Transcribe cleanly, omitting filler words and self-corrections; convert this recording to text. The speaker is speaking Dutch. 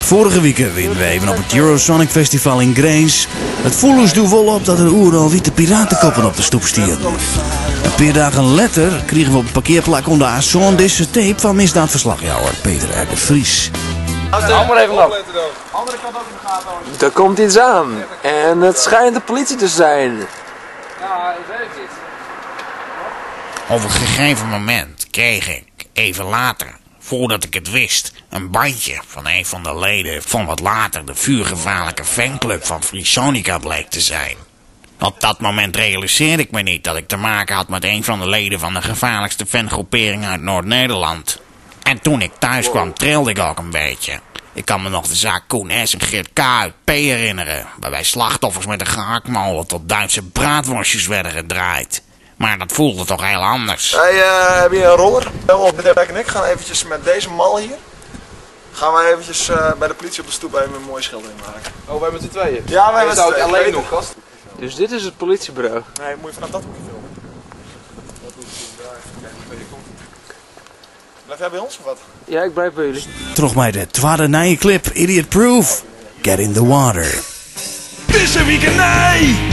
Vorige weekend winnen we even op het Eurosonic Festival in Grains. Het voelde ons volop dat er oeral witte piratenkoppen op de stoep stierden. Een paar dagen later kregen we op het parkeerplak onder Azon deze tape van misdaadverslagjouwer Peter R. de Vries. Hou maar even op. Andere kant ook in de gaten houden. Er komt iets aan. En het schijnt de politie te zijn. Ja, dat weet ik. Op een gegeven moment kreeg ik, even later, voordat ik het wist, een bandje van een van de leden van wat later de vuurgevaarlijke fanclub van Frisonica bleek te zijn. Op dat moment realiseerde ik me niet dat ik te maken had met een van de leden van de gevaarlijkste fangroepering uit Noord-Nederland. En toen ik thuis kwam trilde ik ook een beetje. Ik kan me nog de zaak Koen S. en Geert K. uit P. herinneren, waarbij slachtoffers met een gehaktmolen tot Duitse braadworstjes werden gedraaid. Maar dat voelde toch heel anders. Hey, heb je een roller? Dirk en ik gaan eventjes met deze mal hier. Gaan we eventjes bij de politie op de stoep even een mooie schildering maken. Oh, we hebben met z'n tweeën? Ja, we hebben met z'n tweeën. alleen nog gast. Dus dit is het politiebureau? Nee, moet je vanaf dat hoekje filmen. Blijf jij bij ons of wat? Ja, ik blijf bij jullie. Terug bij de tweede nieuwe clip, Idiot Proof. Get in the water. Dit is een weekend, nee!